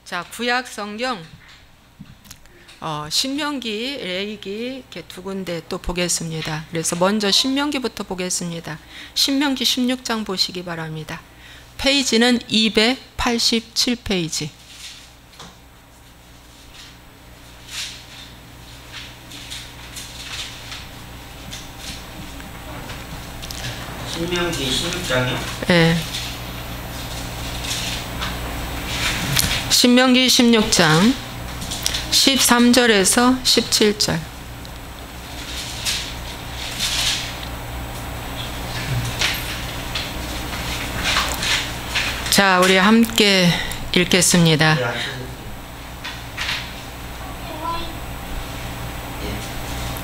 자, 구약 성경 신명기, 레위기 이렇게 두 군데 또 보겠습니다. 그래서 먼저 신명기부터 보겠습니다. 신명기 16장 보시기 바랍니다. 페이지는 287페이지. 신명기 16장이요? 네. 신명기 16장 13절에서 17절. 자, 우리 함께 읽겠습니다.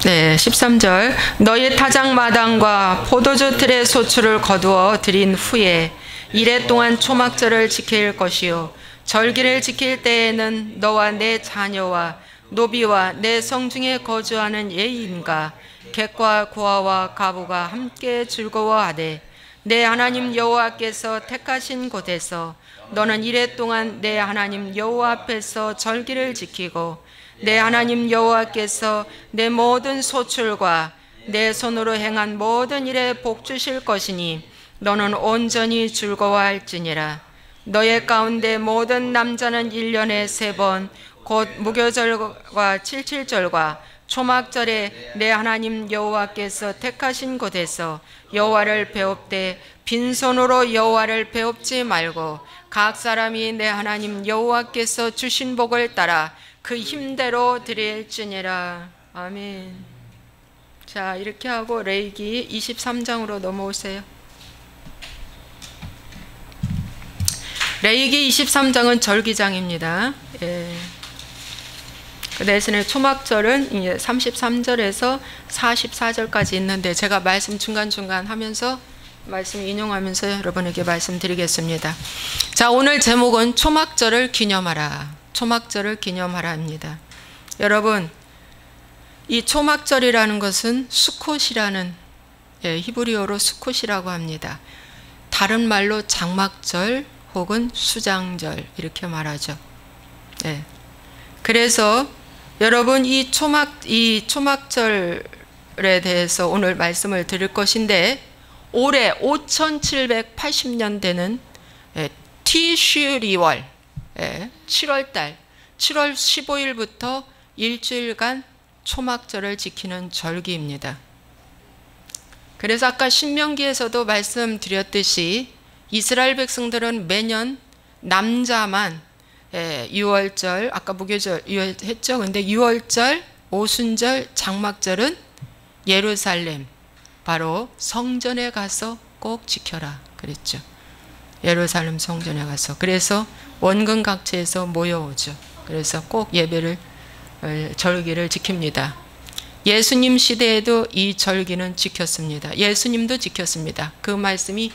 네, 13절. 너희 타작마당과 포도주 틀의 소출을 거두어 들인 후에 이래 동안 초막절을 지킬 것이요 절기를 지킬 때에는 너와 내 자녀와 노비와 내 성중에 거주하는 예인과 객과 고아와 가부가 함께 즐거워하되 내 하나님 여호와께서 택하신 곳에서 너는 이래 동안 내 하나님 여호와 앞에서 절기를 지키고 내 하나님 여호와께서 내 모든 소출과 내 손으로 행한 모든 일에 복 주실 것이니 너는 온전히 즐거워할지니라. 너의 가운데 모든 남자는 1년에 3번 곧 무교절과 칠칠절과 초막절에 내 하나님 여호와께서 택하신 곳에서 여호와를 배웁되 빈손으로 여호와를 배웁지 말고 각 사람이 내 하나님 여호와께서 주신 복을 따라 그 힘대로 드릴지니라. 아멘. 자, 이렇게 하고 레위기 23장으로 넘어오세요. 레위기 23장은 절기장입니다. 예. 그 대신에 초막절은 이제 33절에서 44절까지 있는데 제가 말씀 중간중간 하면서 말씀 인용하면서 여러분에게 말씀드리겠습니다. 자, 오늘 제목은 초막절을 기념하라. 초막절을 기념하라입니다. 여러분, 이 초막절이라는 것은 수콧이라는 히브리어로 수콧이라고 합니다. 다른 말로 장막절 혹은 수장절 이렇게 말하죠. 네. 그래서 여러분 이 초막절에 대해서 오늘 말씀을 드릴 것인데 올해 5780년대는 티슈리월 7월달 7월 15일부터 일주일간 초막절을 지키는 절기입니다. 그래서 아까 신명기에서도 말씀드렸듯이 이스라엘 백성들은 매년 남자만 6월절, 아까 무교절 했죠. 근데 6월절, 오순절, 장막절은 예루살렘, 바로 성전에 가서 꼭 지켜라 그랬죠. 예루살렘 성전에 가서. 그래서 원근 각지에서 모여오죠. 그래서 꼭 예배를, 절기를 지킵니다. 예수님 시대에도 이 절기는 지켰습니다. 예수님도 지켰습니다. 그 말씀이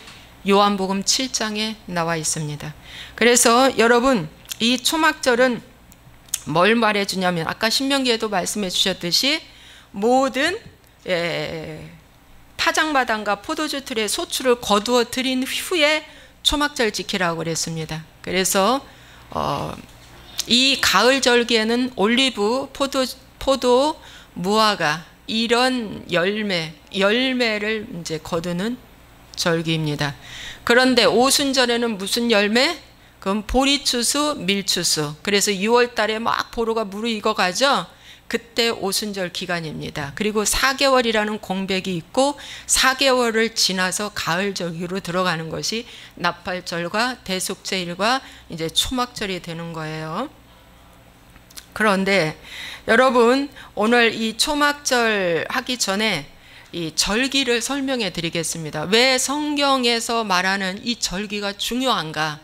요한복음 7장에 나와 있습니다. 그래서 여러분 이 초막절은 뭘 말해주냐면 아까 신명기에도 말씀해 주셨듯이 모든 타작마당과 포도주 틀의 소출을 거두어 들인 후에 초막절 지키라고 그랬습니다. 그래서 이 가을 절기에는 올리브, 포도, 무화과 이런 열매를 이제 거두는 절기입니다. 그런데 오순절에는 무슨 열매? 그럼 보리추수, 밀추수. 그래서 6월 달에 막 보로가 무르익어가죠. 그때 오순절 기간입니다. 그리고 4개월이라는 공백이 있고 4개월을 지나서 가을 절기로 들어가는 것이 나팔절과 대속제일과 이제 초막절이 되는 거예요. 그런데 여러분 오늘 이 초막절 하기 전에 이 절기를 설명해 드리겠습니다. 왜 성경에서 말하는 이 절기가 중요한가?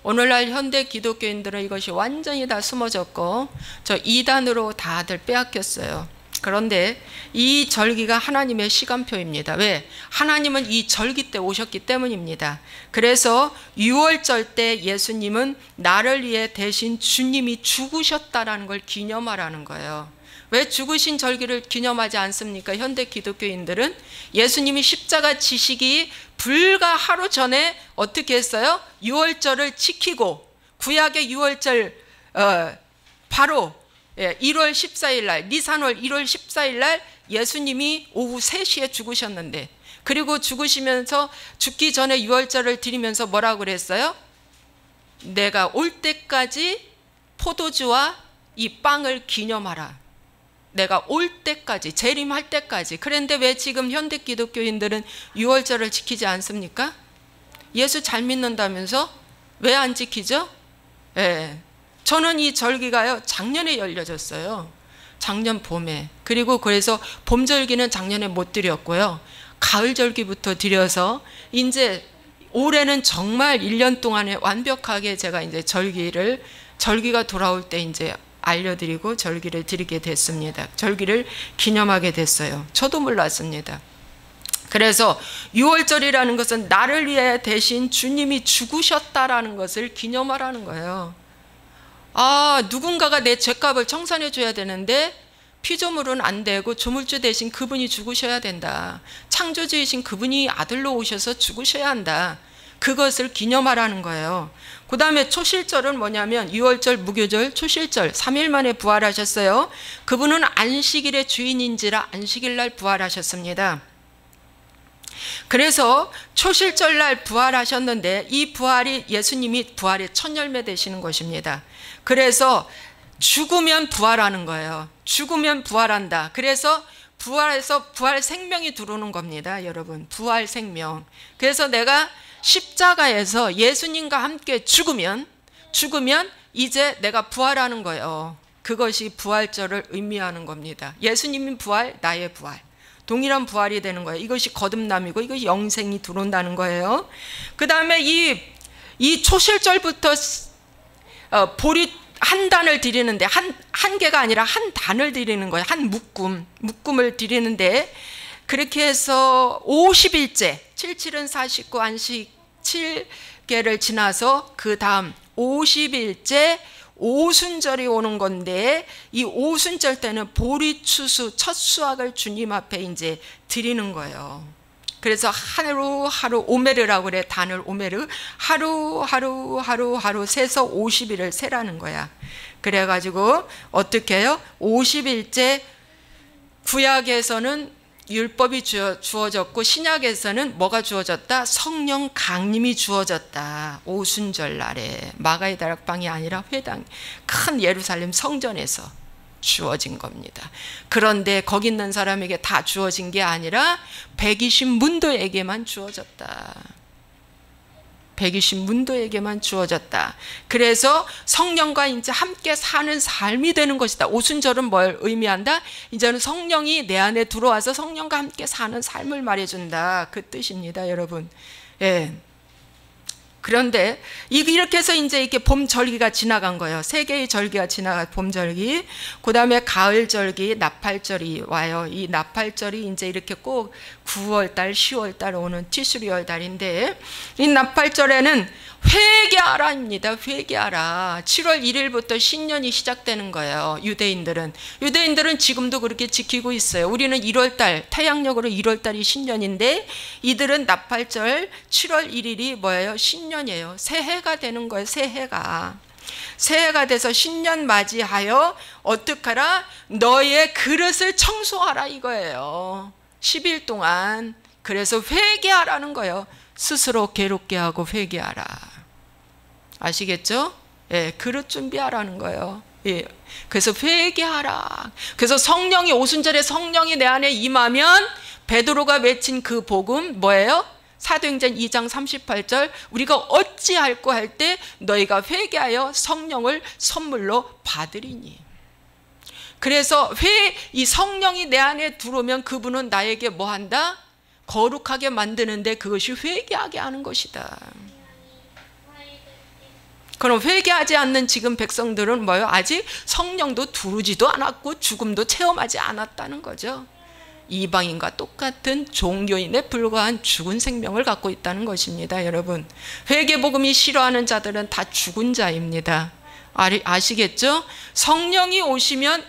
오늘날 현대 기독교인들은 이것이 완전히 다 숨어졌고 저 이단으로 다들 빼앗겼어요. 그런데 이 절기가 하나님의 시간표입니다. 왜? 하나님은 이 절기 때 오셨기 때문입니다. 그래서 6월절 때 예수님은 나를 위해 대신 주님이 죽으셨다라는 걸 기념하라는 거예요. 왜 죽으신 절기를 기념하지 않습니까? 현대 기독교인들은 예수님이 십자가 지시기 불과 하루 전에 어떻게 했어요? 6월절을 지키고 구약의 6월절 바로 1월 14일 날, 니산월 1월 14일 날 예수님이 오후 3시에 죽으셨는데, 그리고 죽으시면서 죽기 전에 유월절을 드리면서 뭐라고 그랬어요? 내가 올 때까지 포도주와 이 빵을 기념하라. 내가 올 때까지, 재림할 때까지. 그런데 왜 지금 현대 기독교인들은 유월절을 지키지 않습니까? 예수 잘 믿는다면서 왜 안 지키죠? 저는 이 절기가요, 작년에 열려졌어요. 작년 봄에. 그리고 그래서 봄절기는 작년에 못 드렸고요. 가을절기부터 드려서 이제 올해는 정말 1년 동안에 완벽하게 제가 이제 절기가 돌아올 때 이제 알려드리고 절기를 드리게 됐습니다. 절기를 기념하게 됐어요. 저도 몰랐습니다. 그래서 유월절이라는 것은 나를 위해 대신 주님이 죽으셨다라는 것을 기념하라는 거예요. 누군가가 내 죄값을 청산해 줘야 되는데 피조물은 안 되고 조물주 대신 그분이 죽으셔야 된다. 창조주이신 그분이 아들로 오셔서 죽으셔야 한다. 그것을 기념하라는 거예요. 그 다음에 초실절은 뭐냐면 유월절, 무교절, 초실절 3일 만에 부활하셨어요. 그분은 안식일의 주인인지라 안식일 날 부활하셨습니다. 그래서 초실절 날 부활하셨는데 이 부활이 예수님이 부활의 첫 열매 되시는 것입니다. 그래서 죽으면 부활하는 거예요. 죽으면 부활한다. 그래서 부활해서 부활 생명이 들어오는 겁니다, 여러분. 부활 생명. 그래서 내가 십자가에서 예수님과 함께 죽으면 이제 내가 부활하는 거예요. 그것이 부활절을 의미하는 겁니다. 예수님이 부활, 나의 부활. 동일한 부활이 되는 거예요. 이것이 거듭남이고 이것이 영생이 들어온다는 거예요. 그 다음에 이 초실절부터 보리 한 단을 드리는데 한 개가 아니라 한 단을 드리는 거예요. 한 묶음을 드리는데 그렇게 해서 50일째 77은 49 안식 7개를 지나서 그 다음 50일째 오순절이 오는 건데 이 오순절 때는 보리추수 첫 수확을 주님 앞에 이제 드리는 거예요. 그래서 하루하루 오메르라고 그래. 단을 오메르. 하루 세서 50일을 세라는 거야. 그래가지고 어떻게 해요? 50일째 구약에서는 율법이 주어졌고 신약에서는 뭐가 주어졌다? 성령 강림이 주어졌다. 오순절 날에 마가의 다락방이 아니라 회당, 큰 예루살렘 성전에서 주어진 겁니다. 그런데 거기 있는 사람에게 다 주어진 게 아니라 120문도에게만 주어졌다. 120문도에게만 주어졌다. 그래서 성령과 이제 함께 사는 삶이 되는 것이다. 오순절은 뭘 의미한다? 이제는 성령이 내 안에 들어와서 성령과 함께 사는 삶을 말해준다. 그 뜻입니다, 여러분. 그런데 이렇게 해서 이제 이렇게 봄절기가 지나간 거예요. 3개의 절기가 지나간 봄절기. 그 다음에 가을절기, 나팔절이 와요. 이 나팔절이 이제 이렇게 꼭 9월달, 10월달 오는 티슈리월 달인데 이 나팔절에는 회개하라입니다. 회개하라. 7월 1일부터 신년이 시작되는 거예요. 유대인들은 지금도 그렇게 지키고 있어요. 우리는 1월달, 태양력으로 1월달이 신년인데 이들은 나팔절 7월 1일이 뭐예요? 신년이에요. 새해가 되는 거예요. 새해가 돼서 신년 맞이하여 어떡하라? 너의 그릇을 청소하라 이거예요. 10일 동안. 그래서 회개하라는 거예요. 스스로 괴롭게 하고 회개하라. 아시겠죠? 그릇 준비하라는 거예요. 그래서 회개하라. 그래서 성령이 오순절에 성령이 내 안에 임하면 베드로가 외친 그 복음 뭐예요? 사도행전 2장 38절 우리가 어찌할꼬 할 때 너희가 회개하여 성령을 선물로 받으리니. 그래서 이 성령이 내 안에 들어오면 그분은 나에게 뭐 한다? 거룩하게 만드는데 그것이 회개하게 하는 것이다. 그럼 회개하지 않는 지금 백성들은 뭐예요? 아직 성령도 두르지도 않았고 죽음도 체험하지 않았다는 거죠. 이방인과 똑같은 종교인에 불과한 죽은 생명을 갖고 있다는 것입니다. 여러분, 회개복음이 싫어하는 자들은 다 죽은 자입니다. 아시겠죠? 성령이 오시면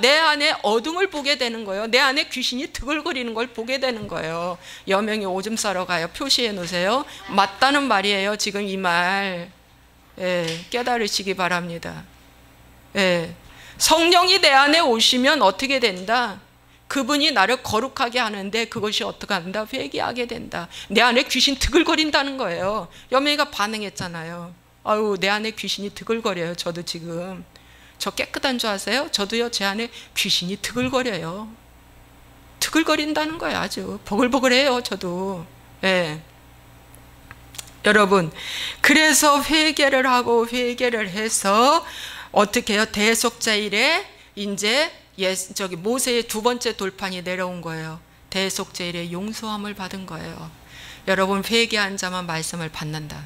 내 안에 어둠을 보게 되는 거예요. 내 안에 귀신이 드글거리는 걸 보게 되는 거예요. 여명이 오줌 싸러 가요. 표시해 놓으세요. 맞다는 말이에요. 지금 이 말 깨달으시기 바랍니다. 예. 성령이 내 안에 오시면 어떻게 된다? 그분이 나를 거룩하게 하는데 그것이 어떻게 한다? 회개하게 된다. 내 안에 귀신 드글거린다는 거예요. 여명이가 반응했잖아요. 아유, 내 안에 귀신이 드글거려요. 저도 지금. 저 깨끗한 줄 아세요? 저도요, 제 안에 귀신이 드글거려요. 드글거린다는 거예요. 아주 보글보글해요. 저도. 예. 여러분, 그래서 회개를 하고 회개를 해서 어떻게 해요? 대속죄일에 이제 모세의 두 번째 돌판이 내려온 거예요. 대속죄일에 용서함을 받은 거예요. 여러분, 회개한 자만 말씀을 받는다.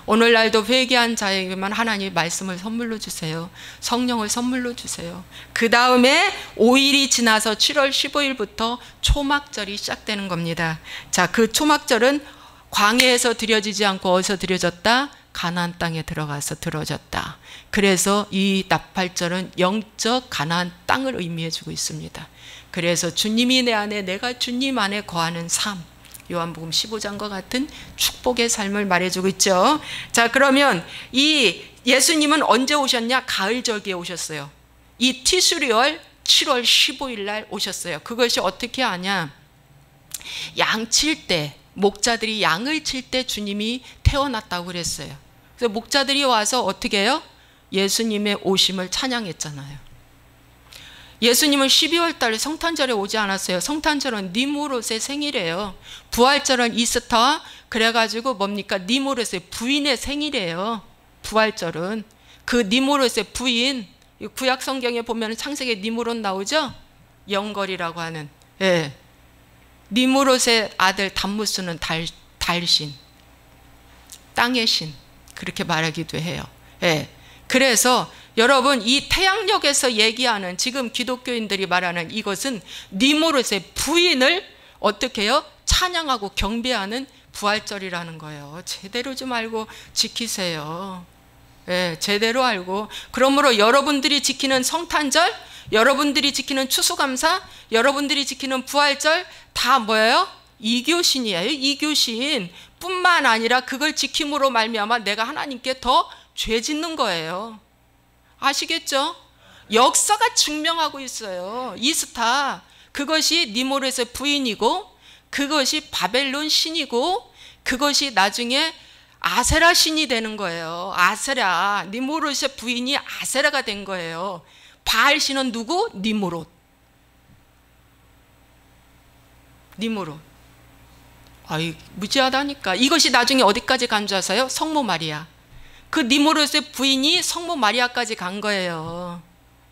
오늘날도 회개한 자에게만 하나님 말씀을 선물로 주세요. 성령을 선물로 주세요. 그 다음에 5일이 지나서 7월 15일부터 초막절이 시작되는 겁니다. 자, 그 초막절은 광야에서 드려지지 않고 어디서 드려졌다? 가나안 땅에 들어가서 드려졌다. 그래서 이 나팔절은 영적 가나안 땅을 의미해 주고 있습니다. 그래서 주님이 내 안에, 내가 주님 안에 거하는 삶, 요한복음 15장과 같은 축복의 삶을 말해주고 있죠. 자, 그러면 이 예수님은 언제 오셨냐? 가을절기에 오셨어요. 이 티수리월 7월 15일 날 오셨어요. 그것이 어떻게 하냐? 양 칠 때, 목자들이 양을 칠 때 주님이 태어났다고 그랬어요. 그래서 목자들이 와서 어떻게 해요? 예수님의 오심을 찬양했잖아요. 예수님은 12월 달에 성탄절에 오지 않았어요. 성탄절은 니무롯의 생일이에요. 부활절은 이스터, 그래가지고 뭡니까? 니무롯의 부인의 생일이에요. 부활절은. 그 니무롯의 부인, 구약 성경에 보면 창세기에 니무롯 나오죠? 영걸이라고 하는. 예. 니무롯의 아들 담무스는 달신, 땅의 신, 그렇게 말하기도 해요. 예. 그래서 여러분, 이 태양력에서 얘기하는, 지금 기독교인들이 말하는 이것은 니무롯의 부인을 어떻게 해요? 찬양하고 경배하는 부활절이라는 거예요. 제대로 좀 알고 지키세요. 예, 제대로 알고. 그러므로 여러분들이 지키는 성탄절, 여러분들이 지키는 추수감사, 여러분들이 지키는 부활절 다 뭐예요? 이교신이에요. 이교신 뿐만 아니라 그걸 지킴으로 말미암아 내가 하나님께 더 죄 짓는 거예요. 아시겠죠? 역사가 증명하고 있어요. 이스타, 그것이 니무롯의 부인이고, 그것이 바벨론 신이고, 그것이 나중에 아세라 신이 되는 거예요. 아세라, 니무롯의 부인이 아세라가 된 거예요. 바알 신은 누구? 니무롯. 니무롯. 아이, 무지하다니까. 이것이 나중에 어디까지 간 줄 아세요? 성모 마리아. 그 니무롯의 부인이 성모 마리아까지 간 거예요.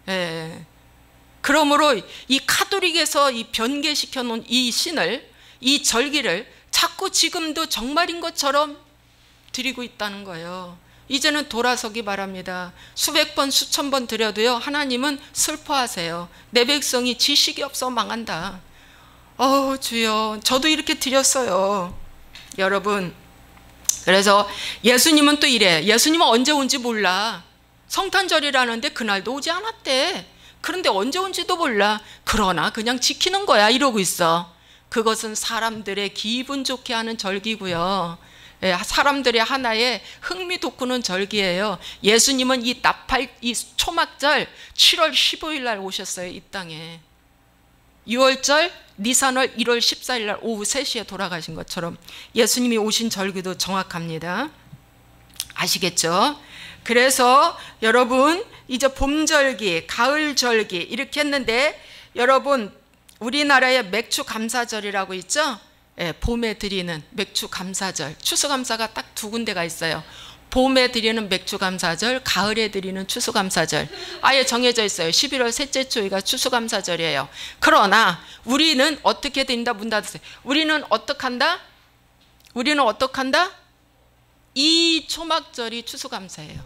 예. 그러므로 이 카톨릭에서 이 변개시켜 놓은 이 신을, 이 절기를 자꾸 지금도 정말인 것처럼 드리고 있다는 거예요. 이제는 돌아서기 바랍니다. 수백 번, 수천 번 드려도요, 하나님은 슬퍼하세요. 내 백성이 지식이 없어 망한다. 주여, 저도 이렇게 드렸어요. 여러분, 그래서 예수님은 또 이래. 예수님은 언제 온지 몰라. 성탄절이라는데 그날도 오지 않았대. 그런데 언제 온지도 몰라. 그러나 그냥 지키는 거야, 이러고 있어. 그것은 사람들의 기분 좋게 하는 절기고요. 사람들의 하나의 흥미 돋구는 절기예요. 예수님은 이 초막절 7월 15일 날 오셨어요, 이 땅에. 6월절 니산월 1월 14일 날 오후 3시에 돌아가신 것처럼 예수님이 오신 절기도 정확합니다. 아시겠죠? 그래서 여러분, 이제 봄절기, 가을절기 이렇게 했는데, 여러분, 우리나라에 맥주감사절이라고 있죠? 봄에 드리는 맥주감사절, 추수감사가 딱 두 군데가 있어요. 봄에 드리는 맥주감사절, 가을에 드리는 추수감사절. 아예 정해져 있어요. 11월 셋째 주가 추수감사절이에요. 그러나 우리는 어떻게 드린다? 문 닫으세요. 우리는 어떡한다? 이 초막절이 추수감사예요.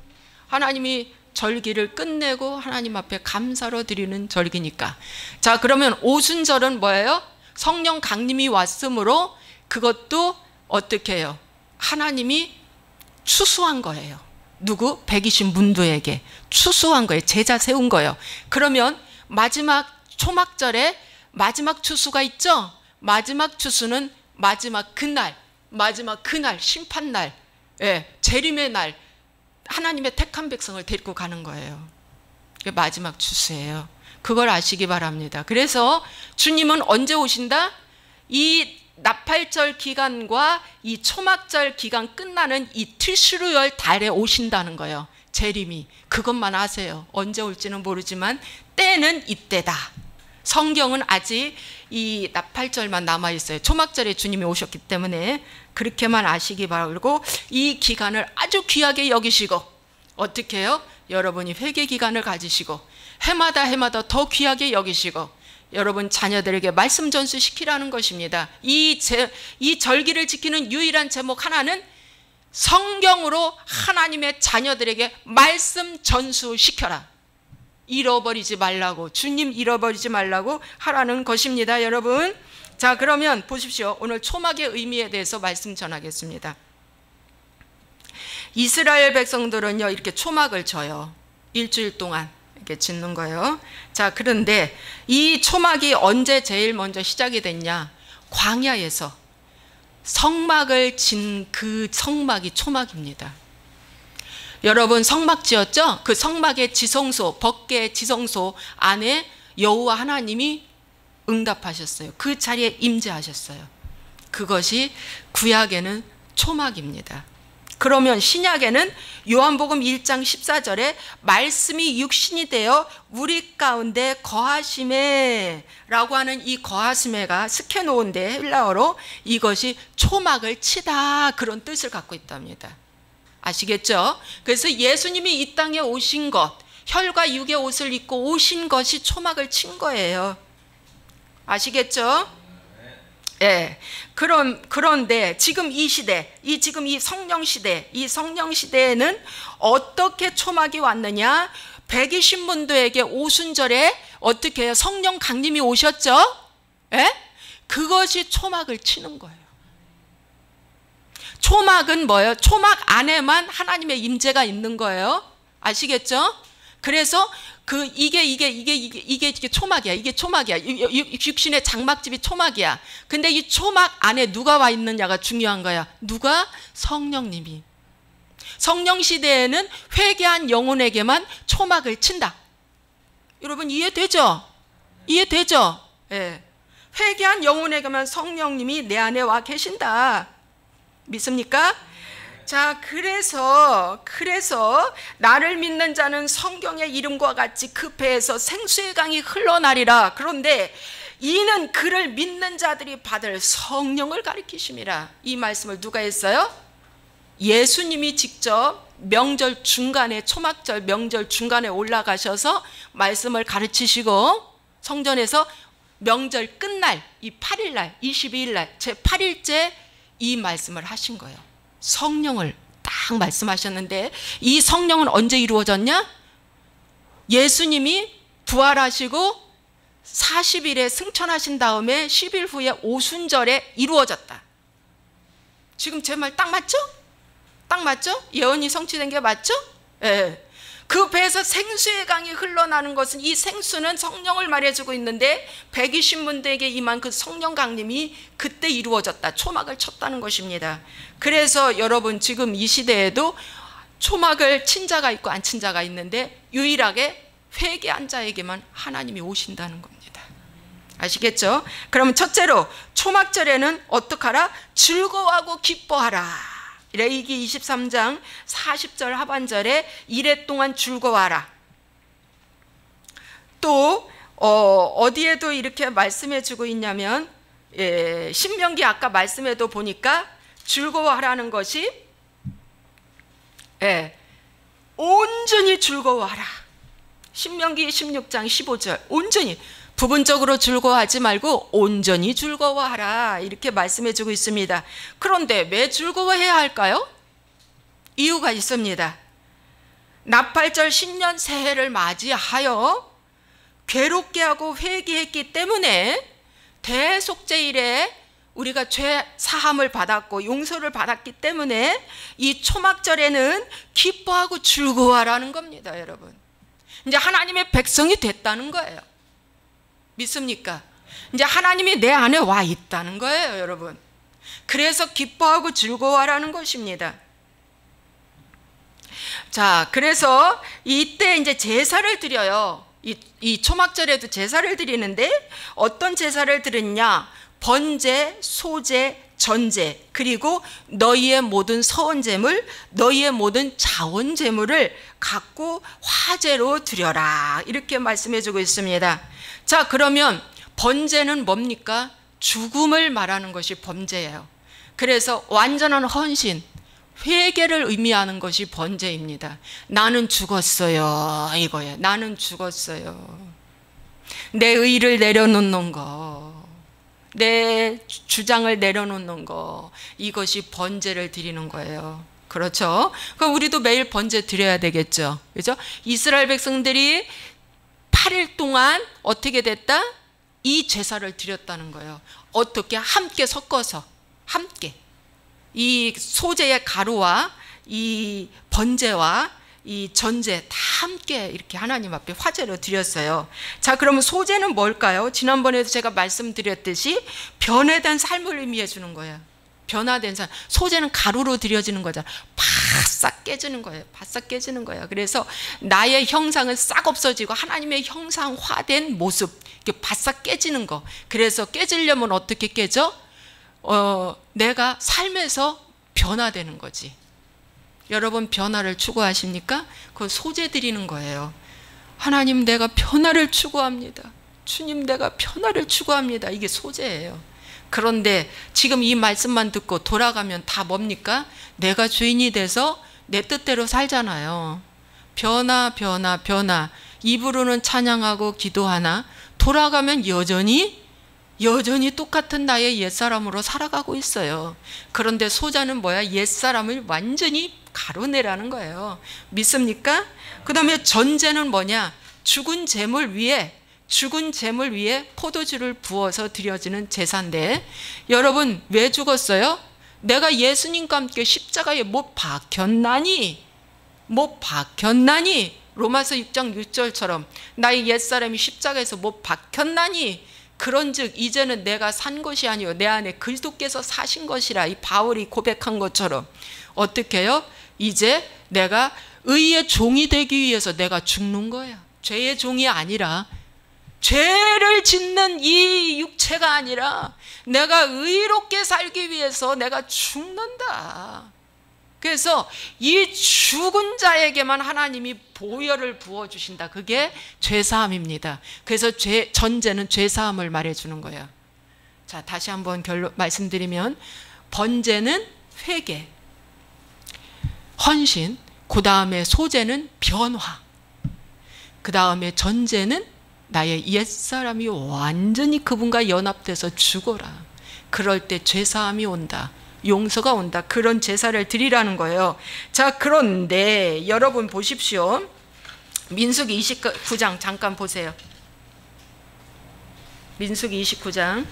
하나님이 절기를 끝내고 하나님 앞에 감사로 드리는 절기니까. 자, 그러면 오순절은 뭐예요? 성령 강림이 왔으므로 그것도 어떻게 해요? 하나님이 추수한 거예요. 누구? 120 문도에게 추수한 거예요. 제자 세운 거예요. 그러면 마지막 초막절에 마지막 추수가 있죠? 마지막 추수는 마지막 그날 심판날, 재림의 날, 하나님의 택한 백성을 데리고 가는 거예요. 마지막 추수예요. 그걸 아시기 바랍니다. 그래서 주님은 언제 오신다? 이 나팔절 기간과 이 초막절 기간 끝나는 이 티슈르열 달에 오신다는 거예요. 재림이. 그것만 아세요. 언제 올지는 모르지만 때는 이때다. 성경은 아직 이 나팔절만 남아있어요. 초막절에 주님이 오셨기 때문에 그렇게만 아시기 바라고, 이 기간을 아주 귀하게 여기시고, 어떻게 해요? 여러분이 회개 기간을 가지시고 해마다 더 귀하게 여기시고 여러분 자녀들에게 말씀 전수시키라는 것입니다. 이 절기를 지키는 유일한 제목 하나는 성경으로 하나님의 자녀들에게 말씀 전수시켜라. 잃어버리지 말라고, 주님 잃어버리지 말라고 하라는 것입니다. 여러분, 자, 그러면 보십시오. 오늘 초막의 의미에 대해서 말씀 전하겠습니다. 이스라엘 백성들은요, 이렇게 초막을 져요. 일주일 동안 이렇게 짓는 거예요. 자, 그런데 이 초막이 언제 제일 먼저 시작이 됐냐? 광야에서 성막을 진 그 성막이 초막입니다. 여러분, 성막 지었죠? 그 성막의 지성소, 법궤의 지성소 안에 여호와 하나님이 응답하셨어요. 그 자리에 임재하셨어요. 그것이 구약에는 초막입니다. 그러면 신약에는 요한복음 1장 14절에 말씀이 육신이 되어 우리 가운데 거하시매 라고 하는 이 거하시매가 스케노인데 헬라어로 이것이 초막을 치다, 그런 뜻을 갖고 있답니다. 아시겠죠? 그래서 예수님이 이 땅에 오신 것, 혈과 육의 옷을 입고 오신 것이 초막을 친 거예요. 아시겠죠? 예. 그런데 지금 이 시대, 지금 이 성령 시대에는 어떻게 초막이 왔느냐? 120문도에게 오순절에 어떻게 해요? 성령 강림이 오셨죠? 예? 그것이 초막을 치는 거예요. 초막은 뭐예요? 초막 안에만 하나님의 임재가 있는 거예요. 아시겠죠? 그래서 이게 초막이야. 이게 초막이야. 육신의 장막집이 초막이야. 근데 이 초막 안에 누가 와 있느냐가 중요한 거야. 누가? 성령님이. 성령 시대에는 회개한 영혼에게만 초막을 친다. 여러분 이해되죠? 이해되죠? 예. 회개한 영혼에게만 성령님이 내 안에 와 계신다. 믿습니까? 자, 그래서 나를 믿는 자는 성경의 이름과 같이 그 배에서 생수의 강이 흘러나리라. 그런데 이는 그를 믿는 자들이 받을 성령을 가리키심이라. 이 말씀을 누가 했어요? 예수님이 직접 명절 중간에, 초막절 명절 중간에 올라가셔서 말씀을 가르치시고 성전에서 명절 끝날 이 8일날 22일날 제 8일째 이 말씀을 하신 거예요. 성령을 딱 말씀하셨는데 이 성령은 언제 이루어졌냐? 예수님이 부활하시고 40일에 승천하신 다음에 10일 후에 오순절에 이루어졌다. 지금 제 말 딱 맞죠? 딱 맞죠? 예언이 성취된 게 맞죠? 예. 그 배에서 생수의 강이 흘러나는 것은, 이 생수는 성령을 말해주고 있는데 120문도에게 임한 그 성령 강림이 그때 이루어졌다. 초막을 쳤다는 것입니다. 그래서 여러분 지금 이 시대에도 초막을 친 자가 있고 안 친 자가 있는데 유일하게 회개한 자에게만 하나님이 오신다는 겁니다. 아시겠죠? 그럼 첫째로 초막절에는 어떡하라? 즐거워하고 기뻐하라. 레위기 23장 40절 하반절에 이레 동안 즐거워하라. 또 어디에도 이렇게 말씀해 주고 있냐면 신명기 아까 말씀에도 보니까 즐거워하라는 것이 온전히 즐거워하라. 신명기 16장 15절 온전히, 부분적으로 즐거워하지 말고 온전히 즐거워하라, 이렇게 말씀해 주고 있습니다. 그런데 왜 즐거워해야 할까요? 이유가 있습니다. 나팔절 신년 새해를 맞이하여 괴롭게 하고 회개했기 때문에 대속죄일에 우리가 죄 사함을 받았고 용서를 받았기 때문에 이 초막절에는 기뻐하고 즐거워하라는 겁니다. 여러분, 이제 하나님의 백성이 됐다는 거예요. 믿습니까? 이제 하나님이 내 안에 와 있다는 거예요, 여러분. 그래서 기뻐하고 즐거워하라는 것입니다. 자, 그래서 이때 이제 제사를 드려요. 이 초막절에도 제사를 드리는데 어떤 제사를 드렸냐? 번제, 소제, 전제, 그리고 너희의 모든 서원제물, 너희의 모든 자원제물을 갖고 화제로 드려라, 이렇게 말씀해주고 있습니다. 자, 그러면 번제는 뭡니까? 죽음을 말하는 것이 번제예요. 그래서 완전한 헌신, 회개를 의미하는 것이 번제입니다. 나는 죽었어요, 이거예요. 나는 죽었어요. 내 의를 내려놓는 거, 내 주장을 내려놓는 거, 이것이 번제를 드리는 거예요. 그렇죠? 그럼 우리도 매일 번제 드려야 되겠죠. 그죠? 이스라엘 백성들이 8일 동안 어떻게 됐다? 이 제사를 드렸다는 거예요. 어떻게? 함께 섞어서, 함께. 이 소제의 가루와 이 번제와 이 전제 다 함께 이렇게 하나님 앞에 화제로 드렸어요. 자, 그러면 소제는 뭘까요? 지난번에도 제가 말씀드렸듯이 변화된 삶을 의미해 주는 거예요. 변화된 삶. 소제는 가루로 드려지는 거잖아요. 바싹 깨지는 거예요. 바싹 깨지는 거예요. 그래서 나의 형상은 싹 없어지고 하나님의 형상화된 모습, 이렇게 바싹 깨지는 거. 그래서 깨지려면 어떻게 깨져? 내가 삶에서 변화되는 거지. 여러분 변화를 추구하십니까? 그건 소제 드리는 거예요. 하나님, 내가 변화를 추구합니다. 주님, 내가 변화를 추구합니다. 이게 소제예요. 그런데 지금 이 말씀만 듣고 돌아가면 다 뭡니까? 내가 주인이 돼서 내 뜻대로 살잖아요. 변화, 변화, 변화. 입으로는 찬양하고 기도하나 돌아가면 여전히 똑같은 나의 옛사람으로 살아가고 있어요. 그런데 소자는 뭐야? 옛사람을 완전히 가로내라는 거예요. 믿습니까? 그 다음에 전제는 뭐냐? 죽은 제물 위에 포도주를 부어서 드려지는 제사인데, 여러분 왜 죽었어요? 내가 예수님과 함께 십자가에 못 박혔나니, 로마서 6장 6절처럼 나의 옛사람이 십자가에서 못 박혔나니, 그런즉 이제는 내가 산 것이 아니요 내 안에 그리스도께서 사신 것이라, 이 바울이 고백한 것처럼 어떻게 해요? 이제 내가 의의 종이 되기 위해서 내가 죽는 거야. 죄의 종이 아니라, 죄를 짓는 이 육체가 아니라 내가 의롭게 살기 위해서 내가 죽는다. 그래서 이 죽은 자에게만 하나님이 보혈을 부어주신다. 그게 죄사함입니다. 그래서 전제는 죄사함을 말해주는 거예요. 자, 다시 한번 말씀드리면, 번제는 회개, 헌신, 그 다음에 소제는 변화, 그 다음에 전제는 나의 옛사람이 완전히 그분과 연합돼서 죽어라. 그럴 때 죄사함이 온다, 용서가 온다. 그런 제사를 드리라는 거예요. 자, 그런데 여러분 보십시오. 민수기 29장 잠깐 보세요. 민수기 29장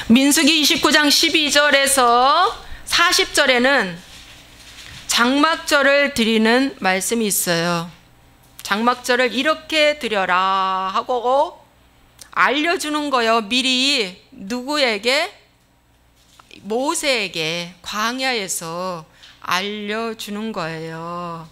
12절에서 40절에는 장막절을 드리는 말씀이 있어요. 장막절을 이렇게 드려라 하고 알려주는 거예요. 미리 누구에게? 모세에게 광야에서 알려주는 거예요.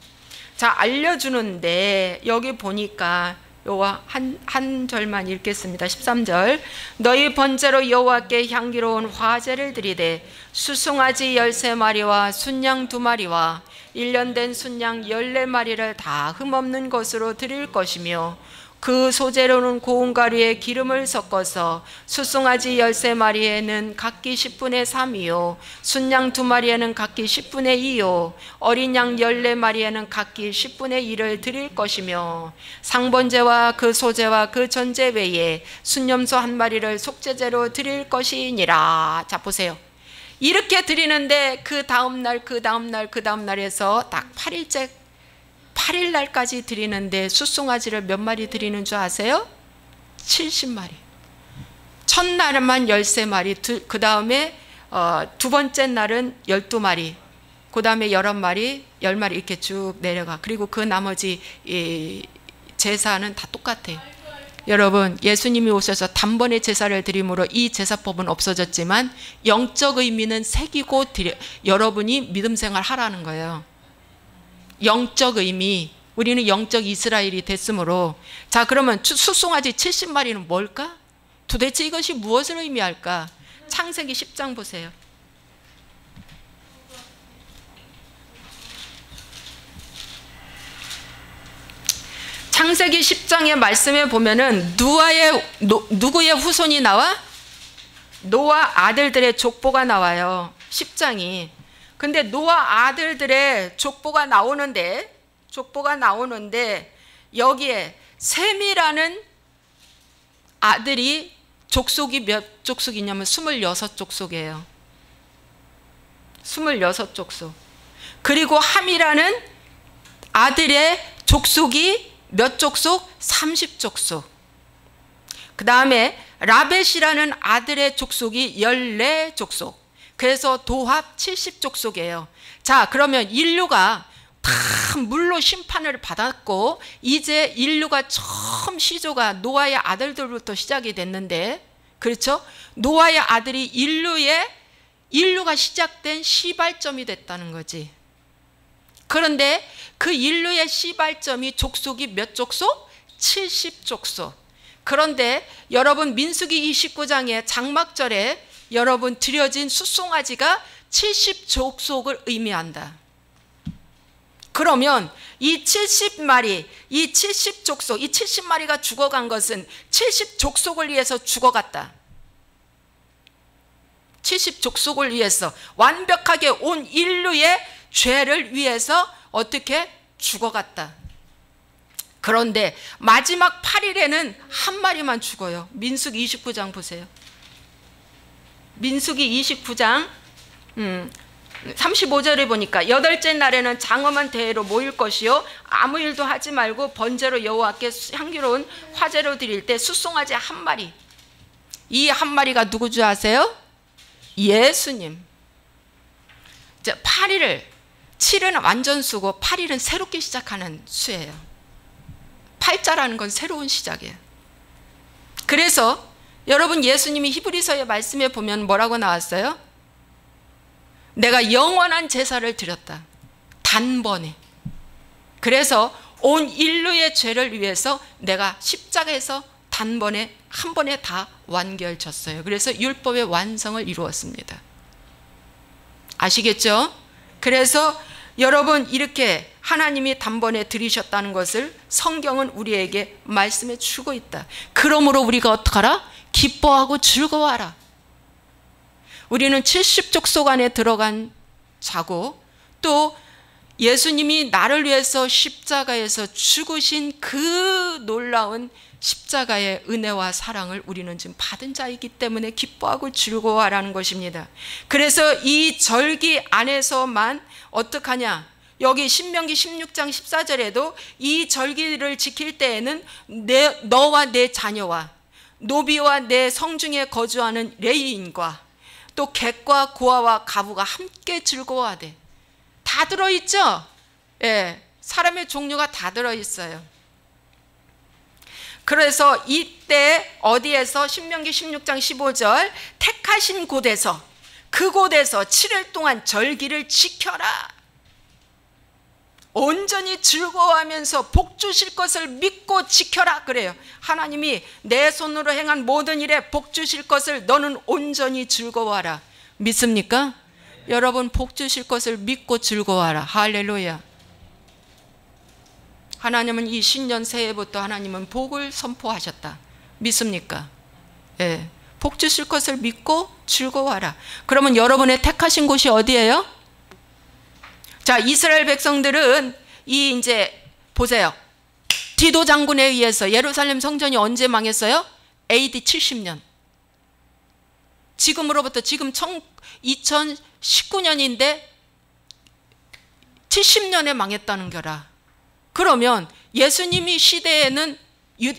자, 알려주는데 여기 보니까 여호와 한 절만 읽겠습니다. 13절. 너희 번제로 여호와께 향기로운 화제를 드리되 수송아지 13마리와 순양 2마리와 1년 된 순양 14마리를 다 흠없는 것으로 드릴 것이며, 그 소재로는 고운 가루에 기름을 섞어서 수송아지 13마리에는 각기 10분의 3이요 순양 2마리에는 각기 10분의 2요 어린 양 14마리에는 각기 10분의 1을 드릴 것이며, 상번제와 그 소제와 그 전제 외에 순염소 1마리를 속죄제로 드릴 것이니라. 자, 보세요. 이렇게 드리는데 그 다음날에서 딱 8일 날까지 드리는데 수송아지를 몇 마리 드리는 줄 아세요? 70마리. 첫날만 13마리, 그 다음에 두 번째 날은 12마리, 그 다음에 11마리, 10마리 이렇게 쭉 내려가. 그리고 그 나머지 제사는 다 똑같아요. 여러분, 예수님이 오셔서 단번에 제사를 드림으로 이 제사법은 없어졌지만 영적 의미는 새기고 여러분이 믿음 생활 하라는 거예요. 영적 의미, 우리는 영적 이스라엘이 됐으므로. 자, 그러면 숫송아지 70마리는 뭘까? 도대체 이것이 무엇을 의미할까? 창세기 10장 보세요. 창세기 10장의 말씀에 보면은 누구의 후손이 나와? 노아 아들들의 족보가 나와요. 10장이. 근데 노아 아들들의 족보가 나오는데 여기에 셈이라는 아들이 족속이 몇 족속이냐면 26족속이에요. 26족속. 그리고 함이라는 아들의 족속이 몇 족속? 30족속. 그 다음에 라벳이라는 아들의 족속이 14족속. 그래서 도합 70족속이에요. 자, 그러면 인류가 다 물로 심판을 받았고 이제 인류가 처음 시조가 노아의 아들들부터 시작이 됐는데, 그렇죠? 노아의 아들이 인류가 시작된 시발점이 됐다는 거지. 그런데 그 인류의 시발점이 족속이 몇 족속? 70족속. 그런데 여러분 민수기 29장의 장막절에 여러분 드려진 숫송아지가 70족속을 의미한다. 그러면 이 70마리, 이 70족속, 이 70마리가 죽어간 것은 70족속을 위해서 죽어갔다. 70족속을 위해서 완벽하게 온 인류의 죄를 위해서 어떻게 죽어갔다. 그런데 마지막 8일에는 한 마리만 죽어요. 민수기 29장 보세요. 민수기 29장 35절에 보니까 여덟째 날에는 장엄한 대회로 모일 것이요 아무 일도 하지 말고 번제로 여호와께 향기로운 화제로 드릴 때 숫송아지 한 마리. 이 한 마리가 누구 줄 아세요? 예수님. 8일, 7은 완전 수고 8일은 새롭게 시작하는 수예요. 8자라는 건 새로운 시작이에요. 그래서 여러분 예수님이 히브리서의 말씀에 보면 뭐라고 나왔어요? 내가 영원한 제사를 드렸다. 단번에. 그래서 온 인류의 죄를 위해서 내가 십자가에서 단번에 한 번에 다 완결졌어요. 그래서 율법의 완성을 이루었습니다. 아시겠죠? 그래서 여러분 이렇게 하나님이 단번에 드리셨다는 것을 성경은 우리에게 말씀해 주고 있다. 그러므로 우리가 어떡하라? 기뻐하고 즐거워하라. 우리는 70족속 안에 들어간 자고 또 예수님이 나를 위해서 십자가에서 죽으신 그 놀라운 십자가의 은혜와 사랑을 우리는 지금 받은 자이기 때문에 기뻐하고 즐거워하라는 것입니다. 그래서 이 절기 안에서만 어떡하냐? 여기 신명기 16장 14절에도 이 절기를 지킬 때에는 너와 내 자녀와 노비와 내 성중에 거주하는 레위인과 또 객과 고아와 가부가 함께 즐거워하되. 다 들어있죠? 예, 사람의 종류가 다 들어있어요. 그래서 이때 어디에서 신명기 16장 15절 택하신 곳에서 그곳에서 7일 동안 절기를 지켜라. 온전히 즐거워하면서 복 주실 것을 믿고 지켜라 그래요. 하나님이 내 손으로 행한 모든 일에 복 주실 것을 너는 온전히 즐거워하라. 믿습니까? 여러분 복 주실 것을 믿고 즐거워하라. 할렐루야. 하나님은 이 신년 새해부터 하나님은 복을 선포하셨다. 믿습니까? 예, 복 주실 것을 믿고 즐거워하라. 그러면 여러분의 택하신 곳이 어디예요? 자, 이스라엘 백성들은 이제 보세요. 디도 장군에 의해서 예루살렘 성전이 언제 망했어요? AD 70년. 지금으로부터 지금 2019년인데 70년에 망했다는 거라. 그러면 예수님이 시대에는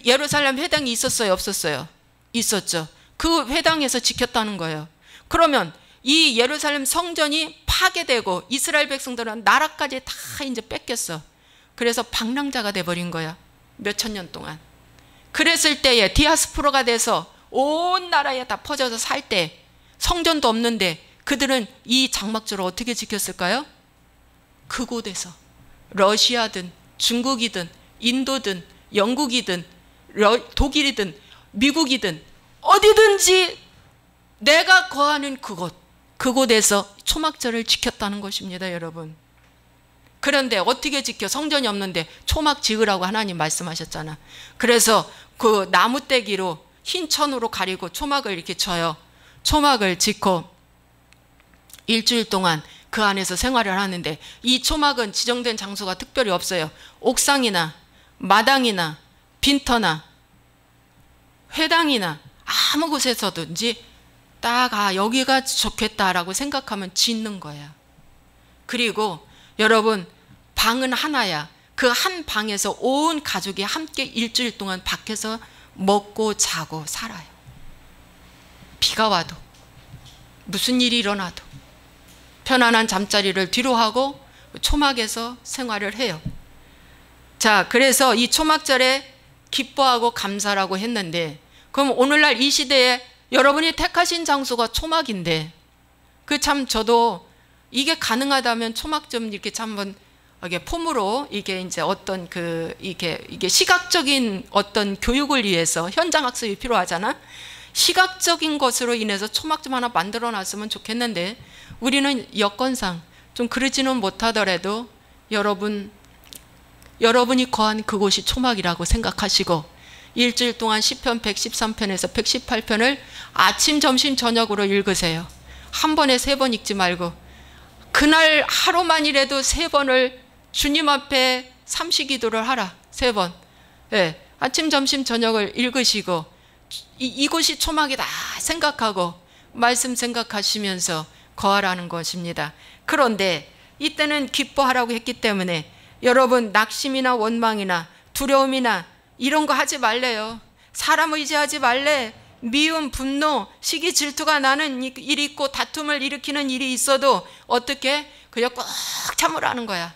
예루살렘 회당이 있었어요? 없었어요? 있었죠. 그 회당에서 지켰다는 거예요. 그러면 이 예루살렘 성전이 파괴되고 이스라엘 백성들은 나라까지 다 이제 뺏겼어. 그래서 방랑자가 돼버린 거야. 몇천 년 동안. 그랬을 때에 디아스포라가 돼서 온 나라에 다 퍼져서 살 때 성전도 없는데 그들은 이 장막절을 어떻게 지켰을까요? 그곳에서 러시아든 중국이든 인도든 영국이든 독일이든 미국이든 어디든지 내가 거하는 그곳에서 초막절을 지켰다는 것입니다, 여러분. 그런데 어떻게 지켜? 성전이 없는데 초막 지으라고 하나님 말씀하셨잖아. 그래서 그 나무떼기로 흰 천으로 가리고 초막을 이렇게 쳐요. 초막을 짓고 일주일 동안 그 안에서 생활을 하는데, 이 초막은 지정된 장소가 특별히 없어요. 옥상이나 마당이나 빈터나 회당이나 아무 곳에서든지 딱 여기가 좋겠다라고 생각하면 짓는 거야. 그리고 여러분, 방은 하나야. 그 한 방에서 온 가족이 함께 일주일 동안 밖에서 먹고 자고 살아요. 비가 와도 무슨 일이 일어나도 편안한 잠자리를 뒤로 하고 초막에서 생활을 해요. 자, 그래서 이 초막절에 기뻐하고 감사라고 했는데, 그럼 오늘날 이 시대에 여러분이 택하신 장소가 초막인데, 그 참 저도 이게 가능하다면 초막 좀 이렇게 한번 이게 폼으로 이게 이제 어떤 이게 시각적인 어떤 교육을 위해서 현장 학습이 필요하잖아. 시각적인 것으로 인해서 초막 좀 하나 만들어 놨으면 좋겠는데, 우리는 여건상 좀 그러지는 못하더라도 여러분이 거한 그곳이 초막이라고 생각하시고, 일주일 동안 시편 113편에서 118편을 아침, 점심, 저녁으로 읽으세요. 한 번에 3번 읽지 말고 그날 하루만이라도 3번을 주님 앞에 삼시기도를 하라. 3번. 네, 아침, 점심, 저녁을 읽으시고 이곳이 초막이다 생각하고 말씀 생각하시면서 거하라는 것입니다. 그런데 이때는 기뻐하라고 했기 때문에 여러분, 낙심이나 원망이나 두려움이나 이런 거 하지 말래요. 사람 의지하지 말래. 미움, 분노, 시기, 질투가 나는 일이 있고 다툼을 일으키는 일이 있어도 어떻게? 그냥 꼭 참으라는 거야.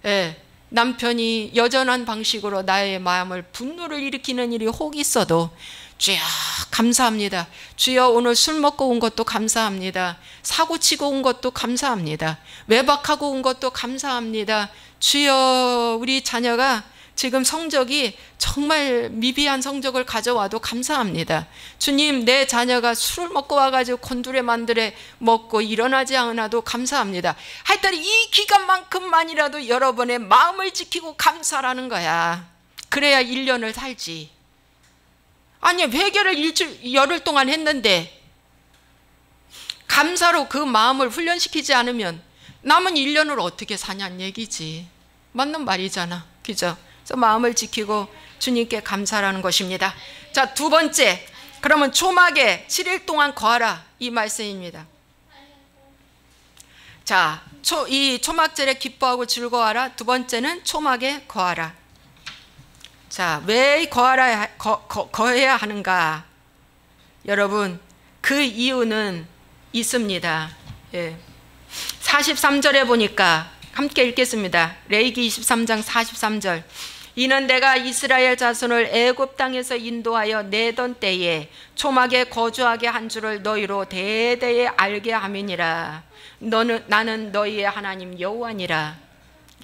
예, 남편이 여전한 방식으로 나의 마음을 분노를 일으키는 일이 혹 있어도 주여 감사합니다. 주여 오늘 술 먹고 온 것도 감사합니다. 사고 치고 온 것도 감사합니다. 외박하고 온 것도 감사합니다. 주여 우리 자녀가 지금 성적이 정말 미비한 성적을 가져와도 감사합니다. 주님, 내 자녀가 술을 먹고 와가지고 곤두레만두레 먹고 일어나지 않아도 감사합니다. 하여튼 이 기간만큼만이라도 여러분의 마음을 지키고 감사라는 거야. 그래야 1년을 살지. 아니, 회개를 열흘 동안 했는데 감사로 그 마음을 훈련시키지 않으면 남은 1년을 어떻게 사냐는 얘기지. 맞는 말이잖아. 그죠? 그래서 마음을 지키고 주님께 감사라는 것입니다. 자, 두 번째, 그러면 초막에 7일 동안 거하라, 이 말씀입니다. 자, 이 초막절에 기뻐하고 즐거워하라. 두 번째는 초막에 거하라. 자, 왜 거해야 하는가? 여러분, 그 이유는 있습니다. 예. 43절에 보니까 함께 읽겠습니다. 레위기 23장 43절. 이는 내가 이스라엘 자손을 애굽 땅에서 인도하여 내던 때에 초막에 거주하게 한 줄을 너희로 대대에 알게 함이니라. 나는 너희의 하나님 여호와니라.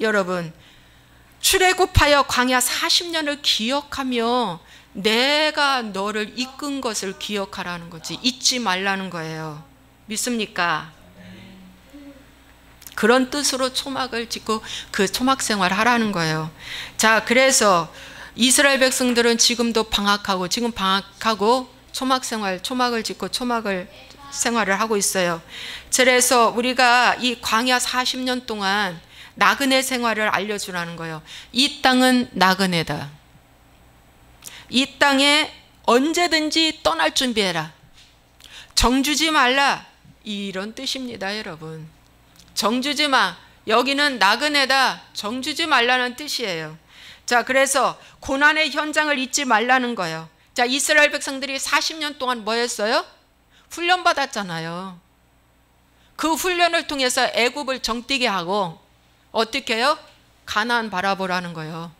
여러분, 출애굽하여 광야 40년을 기억하며 내가 너를 이끈 것을 기억하라는 거지, 잊지 말라는 거예요. 믿습니까? 그런 뜻으로 초막을 짓고 그 초막 생활을 하라는 거예요. 자, 그래서 이스라엘 백성들은 지금도 방학하고 초막 생활, 초막을 짓고 초막을 생활을 하고 있어요. 그래서 우리가 이 광야 40년 동안 나그네 생활을 알려주라는 거예요. 이 땅은 나그네다. 이 땅에 언제든지 떠날 준비해라. 정주지 말라. 이런 뜻입니다, 여러분. 정주지 마. 여기는 나그네다. 정주지 말라는 뜻이에요. 자, 그래서 고난의 현장을 잊지 말라는 거예요. 자, 이스라엘 백성들이 40년 동안 뭐 했어요? 훈련 받았잖아요. 그 훈련을 통해서 애굽을 정뛰게 하고 어떻게 해요? 가나안 바라보라는 거예요.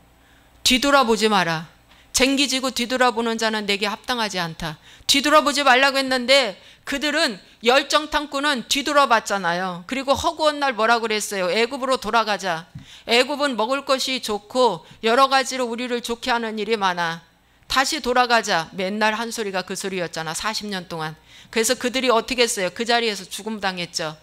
뒤돌아보지 마라. 쟁기지고 뒤돌아보는 자는 내게 합당하지 않다. 뒤돌아보지 말라고 했는데 그들은 열정탐구는 뒤돌아봤잖아요. 그리고 허구한 날 뭐라고 그랬어요? 애굽으로 돌아가자. 애굽은 먹을 것이 좋고 여러 가지로 우리를 좋게 하는 일이 많아. 다시 돌아가자. 맨날 한 소리가 그 소리였잖아. 40년 동안. 그래서 그들이 어떻게 했어요? 그 자리에서 죽음 당했죠.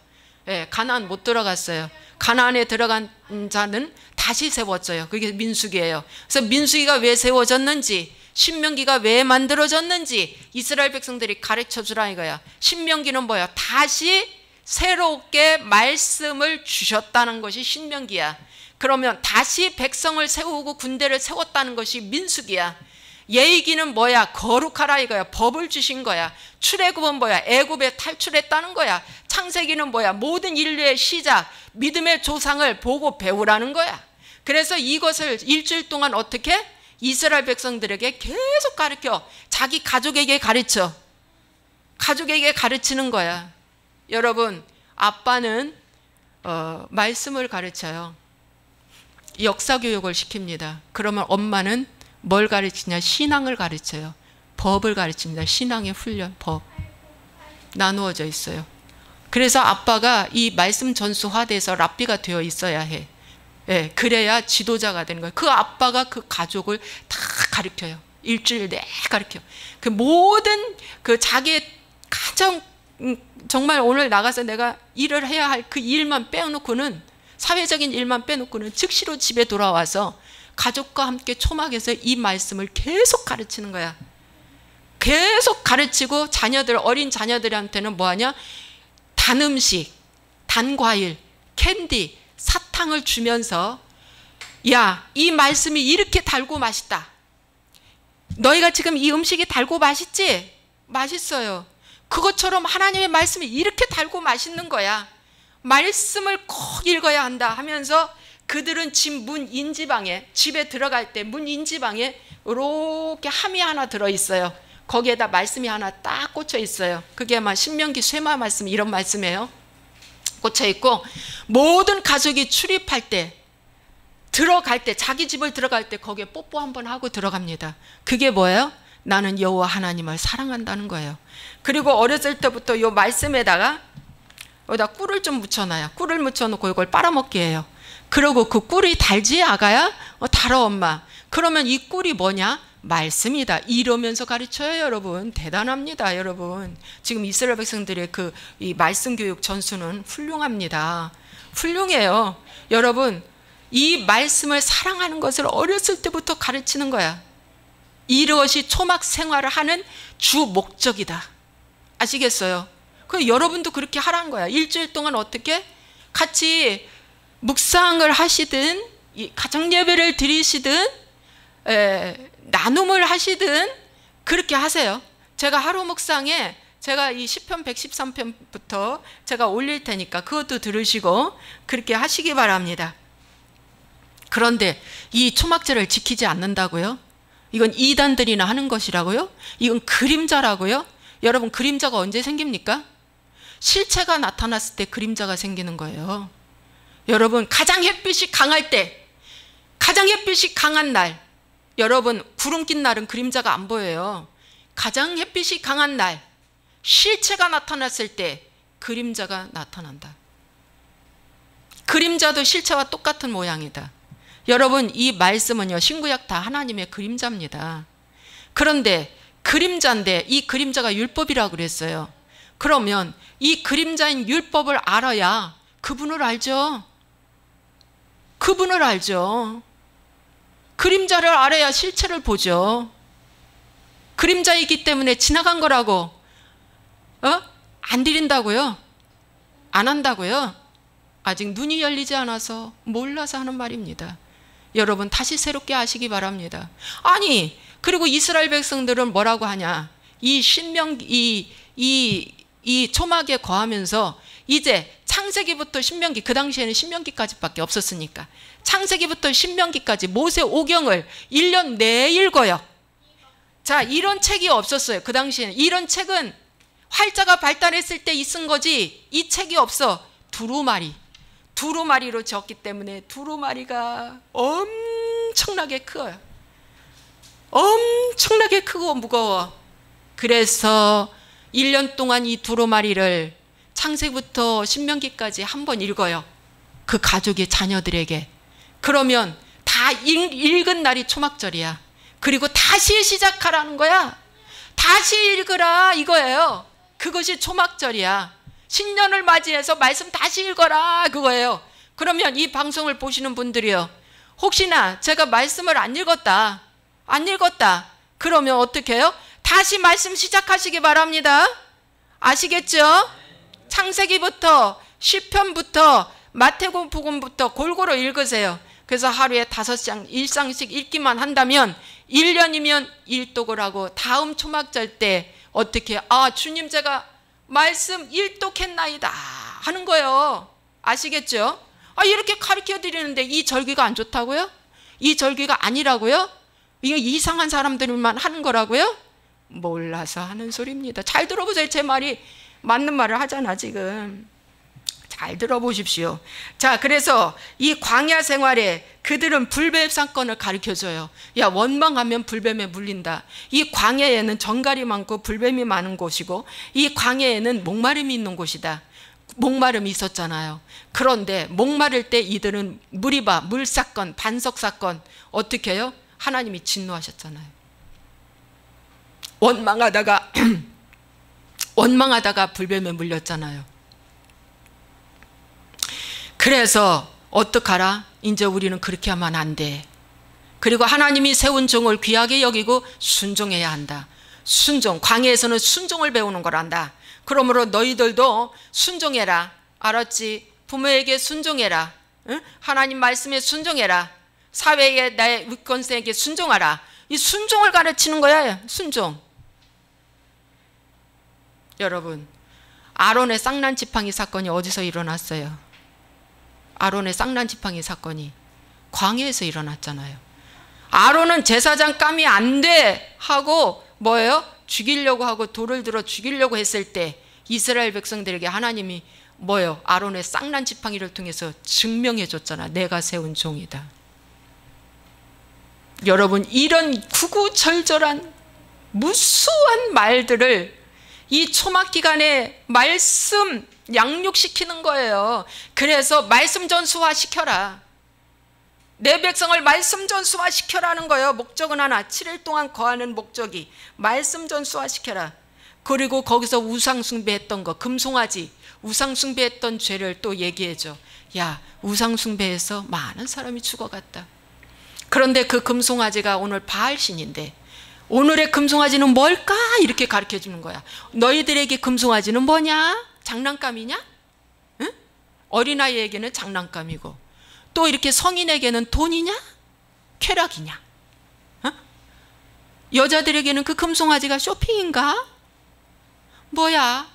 예, 가나안 못 들어갔어요. 가나안에 들어간 자는 다시 세웠어요. 그게 민수기예요. 그래서 민수기가 왜 세워졌는지, 신명기가 왜 만들어졌는지 이스라엘 백성들이 가르쳐 주라 이거야. 신명기는 뭐야? 다시 새롭게 말씀을 주셨다는 것이 신명기야. 그러면 다시 백성을 세우고 군대를 세웠다는 것이 민수기야. 예의기는 뭐야? 거룩하라 이거야. 법을 주신 거야. 출애굽은 뭐야? 애굽에 탈출했다는 거야. 창세기는 뭐야? 모든 인류의 시작, 믿음의 조상을 보고 배우라는 거야. 그래서 이것을 일주일 동안 어떻게? 이스라엘 백성들에게 계속 가르쳐. 자기 가족에게 가르쳐. 가족에게 가르치는 거야. 여러분, 아빠는 말씀을 가르쳐요. 역사교육을 시킵니다. 그러면 엄마는 뭘 가르치냐? 신앙을 가르쳐요. 법을 가르칩니다. 신앙의 훈련, 법. 나누어져 있어요. 그래서 아빠가 이 말씀 전수화돼서 랍비가 되어 있어야 해. 예, 그래야 지도자가 되는 거예요. 그 아빠가 그 가족을 다 가르쳐요. 일주일 내내 가르쳐요. 그 모든 그 자기의 가정, 정말 오늘 나가서 내가 일을 해야 할 그 일만 빼놓고는, 사회적인 일만 빼놓고는 즉시로 집에 돌아와서 가족과 함께 초막에서 이 말씀을 계속 가르치는 거야. 계속 가르치고 자녀들, 어린 자녀들한테는 뭐하냐? 단 음식, 단 과일, 캔디, 사탕을 주면서 야, 이 말씀이 이렇게 달고 맛있다. 너희가 지금 이 음식이 달고 맛있지? 맛있어요. 그것처럼 하나님의 말씀이 이렇게 달고 맛있는 거야. 말씀을 꼭 읽어야 한다 하면서 그들은 집 문 인지방에, 집에 들어갈 때 문 인지방에 이렇게 함이 하나 들어있어요. 거기에다 말씀이 하나 딱 꽂혀 있어요. 그게 아마 신명기 쇠마 말씀, 이런 말씀이에요. 꽂혀 있고, 모든 가족이 출입할 때, 들어갈 때, 자기 집을 들어갈 때 거기에 뽀뽀 한번 하고 들어갑니다. 그게 뭐예요? 나는 여호와 하나님을 사랑한다는 거예요. 그리고 어렸을 때부터 이 말씀에다가 여기다 꿀을 좀 묻혀놔요. 꿀을 묻혀놓고 이걸 빨아먹게 해요. 그리고 그 꿀이 달지 아가야? 달아 엄마. 그러면 이 꿀이 뭐냐? 말씀이다. 이러면서 가르쳐요. 여러분, 대단합니다. 여러분, 지금 이스라엘 백성들의 이 말씀 교육 전수는 훌륭합니다. 훌륭해요. 여러분, 이 말씀을 사랑하는 것을 어렸을 때부터 가르치는 거야. 이것이 초막 생활을 하는 주 목적이다. 아시겠어요? 그 여러분도 그렇게 하라는 거야. 일주일 동안 어떻게 같이 묵상을 하시든, 가정 예배를 드리시든, 나눔을 하시든 그렇게 하세요. 제가 하루 묵상에 제가 이 시편 113편부터 제가 올릴 테니까 그것도 들으시고 그렇게 하시기 바랍니다. 그런데 이 초막절을 지키지 않는다고요? 이건 이단들이나 하는 것이라고요? 이건 그림자라고요? 여러분, 그림자가 언제 생깁니까? 실체가 나타났을 때 그림자가 생기는 거예요. 여러분, 가장 햇빛이 강할 때, 가장 햇빛이 강한 날, 여러분, 구름 낀 날은 그림자가 안 보여요. 가장 햇빛이 강한 날, 실체가 나타났을 때 그림자가 나타난다. 그림자도 실체와 똑같은 모양이다. 여러분, 이 말씀은요, 신구약 다 하나님의 그림자입니다. 그런데 그림자인데 이 그림자가 율법이라고 그랬어요. 그러면 이 그림자인 율법을 알아야 그분을 알죠. 그분을 알죠. 그림자를 알아야 실체를 보죠. 그림자이기 때문에 지나간 거라고 안 드린다고요? 안 한다고요? 아직 눈이 열리지 않아서 몰라서 하는 말입니다. 여러분, 다시 새롭게 아시기 바랍니다. 아니, 그리고 이스라엘 백성들은 뭐라고 하냐? 이 초막에 거하면서 이제 창세기부터 신명기, 그 당시에는 신명기까지밖에 없었으니까 창세기부터 신명기까지 모세 오경을 1년 내에 읽어요. 자, 이런 책이 없었어요. 그 당시에는. 이런 책은 활자가 발달했을 때 있은 거지 이 책이 없어. 두루마리로 적기 때문에 두루마리가 엄청나게 커요. 엄청나게 크고 무거워. 그래서 1년 동안 이 두루마리를 창세기부터 신명기까지 한 번 읽어요. 그 가족의 자녀들에게. 그러면 다 읽은 날이 초막절이야. 그리고 다시 시작하라는 거야. 다시 읽으라 이거예요. 그것이 초막절이야. 신년을 맞이해서 말씀 다시 읽어라 그거예요. 그러면 이 방송을 보시는 분들이요, 혹시나 제가 말씀을 안 읽었다 그러면 어떻게 해요? 다시 말씀 시작하시기 바랍니다. 아시겠죠? 창세기부터 시편부터 마태복음부터 골고루 읽으세요. 그래서 하루에 5장 1장씩 읽기만 한다면 1년이면 일독을 하고 다음 초막절 때 어떻게, 주님 제가 말씀 일독했나이다 하는 거예요. 아시겠죠? 이렇게 가르쳐 드리는데 이 절기가 안 좋다고요? 이 절기가 아니라고요? 이게 이상한 사람들만 하는 거라고요? 몰라서 하는 소리입니다. 잘 들어보세요. 제 말이 맞는 말을 하잖아 지금. 잘 들어보십시오. 자, 그래서 이 광야 생활에 그들은 불뱀 사건을 가르쳐줘요. 야, 원망하면 불뱀에 물린다. 이 광야에는 정갈이 많고 불뱀이 많은 곳이고 이 광야에는 목마름이 있는 곳이다. 목마름이 있었잖아요. 그런데 목마를 때 이들은 무리바, 물사건, 반석사건 어떻게 해요? 하나님이 진노하셨잖아요. 원망하다가 불뱀에 물렸잖아요. 그래서 어떡하라? 이제 우리는 그렇게 하면 안 돼. 그리고 하나님이 세운 종을 귀하게 여기고 순종해야 한다. 순종, 광야에서는 순종을 배우는 거란다. 그러므로 너희들도 순종해라. 알았지? 부모에게 순종해라. 응? 하나님 말씀에 순종해라. 사회에 나의 위권세에게 순종하라. 이 순종을 가르치는 거야. 순종. 여러분, 아론의 쌍난지팡이 사건이 어디서 일어났어요? 아론의 쌍난지팡이 사건이 광야에서 일어났잖아요. 아론은 제사장 감이 안 돼 하고 뭐예요? 죽이려고 하고 돌을 들어 죽이려고 했을 때 이스라엘 백성들에게 하나님이 뭐예요? 아론의 쌍난지팡이를 통해서 증명해 줬잖아. 내가 세운 종이다. 여러분, 이런 구구절절한 무수한 말들을 이 초막기간에 말씀 양육시키는 거예요. 그래서 말씀 전수화 시켜라. 내 백성을 말씀 전수화 시켜라는 거예요. 목적은 하나, 7일 동안 거하는 목적이 말씀 전수화 시켜라. 그리고 거기서 우상 숭배했던 거, 금송아지 우상 숭배했던 죄를 또 얘기해줘. 야, 우상 숭배해서 많은 사람이 죽어갔다. 그런데 그 금송아지가 오늘 바알신인데 오늘의 금송아지는 뭘까? 이렇게 가르쳐 주는 거야. 너희들에게 금송아지는 뭐냐? 장난감이냐? 응? 어린아이에게는 장난감이고 또 이렇게 성인에게는 돈이냐? 쾌락이냐? 어? 여자들에게는 그 금송아지가 쇼핑인가? 뭐야?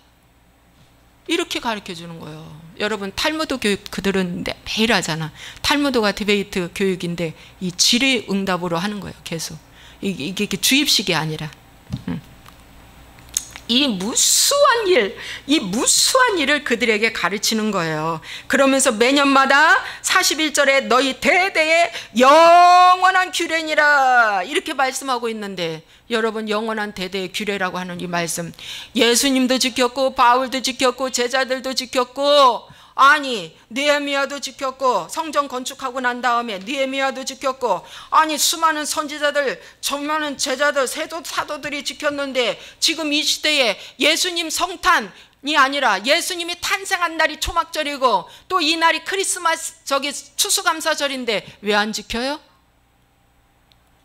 이렇게 가르쳐 주는 거예요. 여러분, 탈무드 교육 그들은 매일 하잖아. 탈무드가 디베이트 교육인데 이 질의응답으로 하는 거예요. 계속. 이게 주입식이 아니라. 이 무수한 일을 그들에게 가르치는 거예요. 그러면서 매년마다 41절에 너희 대대의 영원한 규례니라 이렇게 말씀하고 있는데, 여러분, 영원한 대대의 규례라고 하는 이 말씀, 예수님도 지켰고 바울도 지켰고 제자들도 지켰고, 아니 느헤미야도 지켰고, 성전 건축하고 난 다음에 느헤미야도 지켰고, 아니 수많은 선지자들, 수많은 제자들, 사도들이 지켰는데 지금 이 시대에 예수님 성탄이 아니라 예수님이 탄생한 날이 초막절이고 또 이 날이 크리스마스 추수감사절인데 왜 안 지켜요?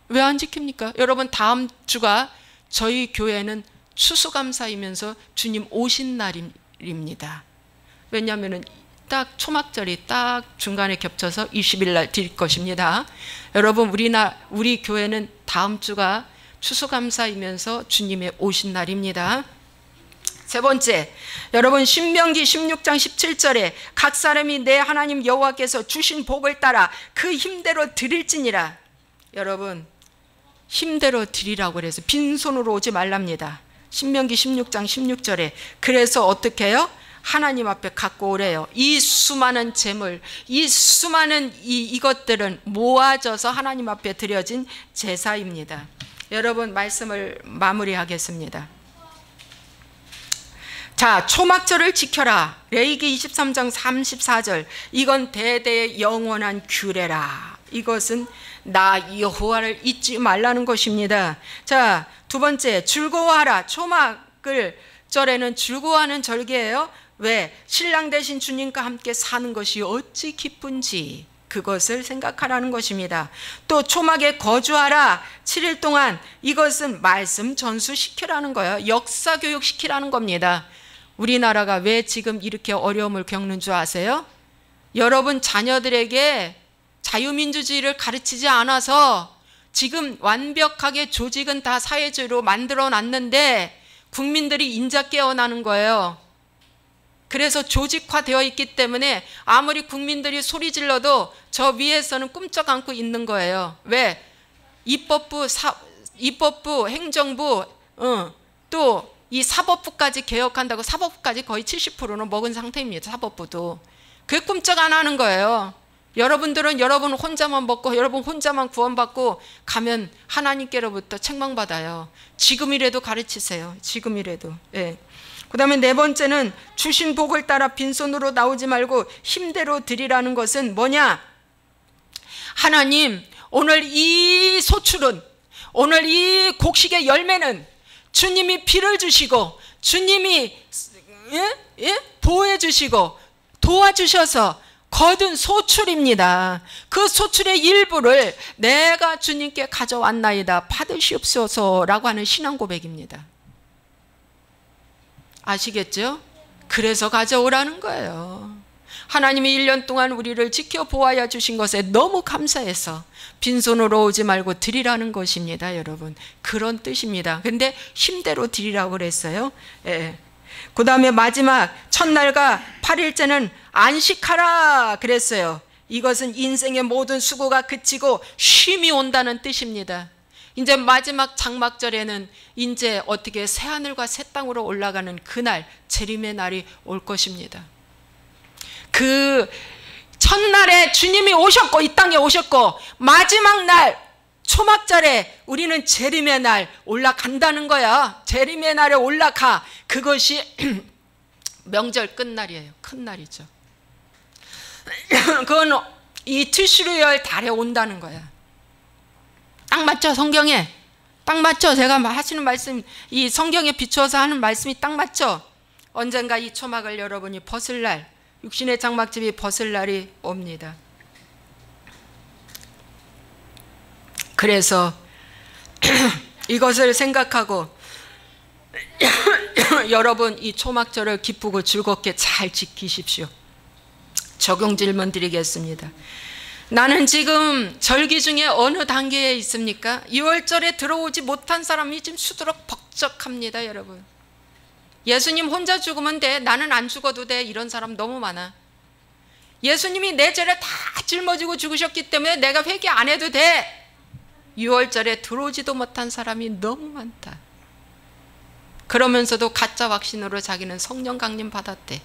왜 안 지킵니까? 여러분, 다음 주가 저희 교회는 추수감사이면서 주님 오신 날입니다. 왜냐하면 딱 초막절이 딱 중간에 겹쳐서 20일 날 드릴 것입니다. 여러분, 우리 교회는 다음 주가 추수감사이면서 주님의 오신 날입니다. 세 번째, 여러분, 신명기 16장 17절에 각 사람이 내 하나님 여호와께서 주신 복을 따라 그 힘대로 드릴지니라. 여러분, 힘대로 드리라고 그래서 빈손으로 오지 말랍니다. 신명기 16장 16절에. 그래서 어떻게 해요? 하나님 앞에 갖고 오래요. 이 수많은 재물, 이 수많은 이것들은 모아져서 하나님 앞에 드려진 제사입니다. 여러분 말씀을 마무리하겠습니다. 자, 초막절을 지켜라. 레위기 23장 34절. 이건 대대의 영원한 규례라. 이것은 나 여호와를 잊지 말라는 것입니다. 자, 두 번째, 즐거워하라. 초막을 절에는 즐거워하는 절기예요. 왜? 신랑 되신 주님과 함께 사는 것이 어찌 기쁜지 그것을 생각하라는 것입니다. 또 초막에 거주하라. 7일 동안. 이것은 말씀 전수시키라는 거예요. 역사 교육시키라는 겁니다. 우리나라가 왜 지금 이렇게 어려움을 겪는 줄 아세요? 여러분 자녀들에게 자유민주주의를 가르치지 않아서 지금 완벽하게 조직은 다 사회주의로 만들어 놨는데 국민들이 인자 깨어나는 거예요. 그래서 조직화되어 있기 때문에 아무리 국민들이 소리 질러도 저 위에서는 꿈쩍 않고 있는 거예요. 왜? 입법부, 행정부, 또 이 사법부까지 개혁한다고 사법부까지 거의 70%는 먹은 상태입니다. 사법부도. 그게 꿈쩍 안 하는 거예요. 여러분들은 여러분 혼자만 먹고 여러분 혼자만 구원받고 가면 하나님께로부터 책망받아요. 지금이라도 가르치세요. 지금이라도. 예. 그 다음에 네 번째는 주신 복을 따라 빈손으로 나오지 말고 힘대로 드리라는 것은 뭐냐? 하나님, 오늘 이 소출은, 오늘 이 곡식의 열매는 주님이 비를 주시고 주님이 보호해 주시고 도와주셔서 거둔 소출입니다. 그 소출의 일부를 내가 주님께 가져왔나이다. 받으시옵소서라고 하는 신앙 고백입니다. 아시겠죠? 그래서 가져오라는 거예요. 하나님이 1년 동안 우리를 지켜 보아야 주신 것에 너무 감사해서 빈손으로 오지 말고 드리라는 것입니다. 여러분, 그런 뜻입니다. 근데 힘대로 드리라고 그랬어요. 예. 그 다음에 마지막 첫날과 8일째는 안식하라 그랬어요. 이것은 인생의 모든 수고가 그치고 쉼이 온다는 뜻입니다. 이제 마지막 장막절에는 이제 어떻게 새하늘과 새 땅으로 올라가는 그날, 재림의 날이 올 것입니다. 그 첫날에 주님이 오셨고 이 땅에 오셨고 마지막 날 초막절에 우리는 재림의 날 올라간다는 거야. 재림의 날에 올라가. 그것이 명절 끝날이에요. 큰 날이죠. 그건 이 티슈르열 달에 온다는 거야. 딱 맞죠? 성경에 딱 맞죠? 제가 하시는 말씀, 이 성경에 비추어서 하는 말씀이 딱 맞죠? 언젠가 이 초막을 여러분이 벗을 날, 육신의 장막집이 벗을 날이 옵니다. 그래서 이것을 생각하고 여러분 이 초막절을 기쁘고 즐겁게 잘 지키십시오. 적용 질문 드리겠습니다. 나는 지금 절기 중에 어느 단계에 있습니까? 6월절에 들어오지 못한 사람이 지금 수두룩 벅적합니다. 여러분, 예수님 혼자 죽으면 돼, 나는 안 죽어도 돼, 이런 사람 너무 많아. 예수님이 내 죄를 다 짊어지고 죽으셨기 때문에 내가 회개 안 해도 돼. 6월절에 들어오지도 못한 사람이 너무 많다. 그러면서도 가짜 확신으로 자기는 성령 강림 받았대.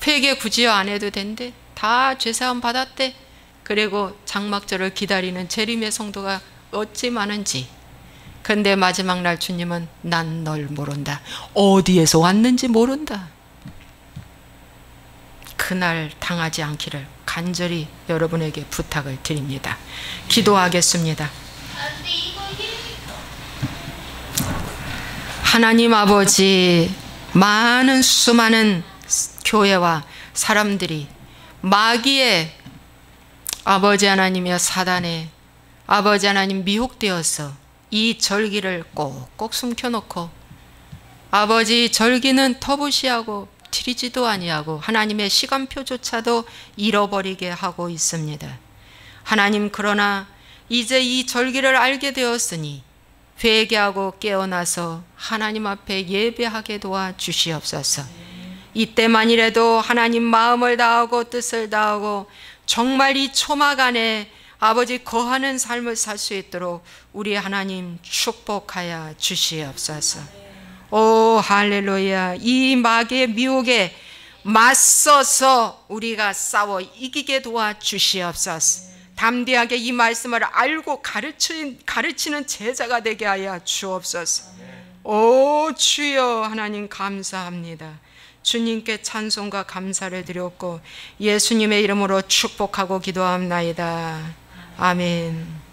회개 굳이 안 해도 된대. 다 죄사함 받았대. 그리고 장막절을 기다리는 재림의 성도가 어찌 많은지. 근데 마지막 날 주님은 난 널 모른다. 어디에서 왔는지 모른다. 그날 당하지 않기를 간절히 여러분에게 부탁을 드립니다. 기도하겠습니다. 하나님 아버지, 많은 수많은 교회와 사람들이 마귀의 아버지 하나님이여 사단의 아버지 하나님 미혹되어서 이 절기를 꼭꼭 숨겨놓고 아버지 절기는 터부시하고 드리지도 아니하고 하나님의 시간표조차도 잃어버리게 하고 있습니다. 하나님, 그러나 이제 이 절기를 알게 되었으니 회개하고 깨어나서 하나님 앞에 예배하게 도와주시옵소서. 이때만이라도 하나님 마음을 다하고 뜻을 다하고 정말 이 초막 안에 아버지 거하는 삶을 살 수 있도록 우리 하나님 축복하여 주시옵소서. 오 할렐루야. 이 마귀의 미혹에 맞서서 우리가 싸워 이기게 도와주시옵소서. 담대하게 이 말씀을 알고 가르치는 제자가 되게 하여 주옵소서. 오 주여 하나님 감사합니다. 주님께 찬송과 감사를 드렸고 예수님의 이름으로 축복하고 기도합나이다. 아멘.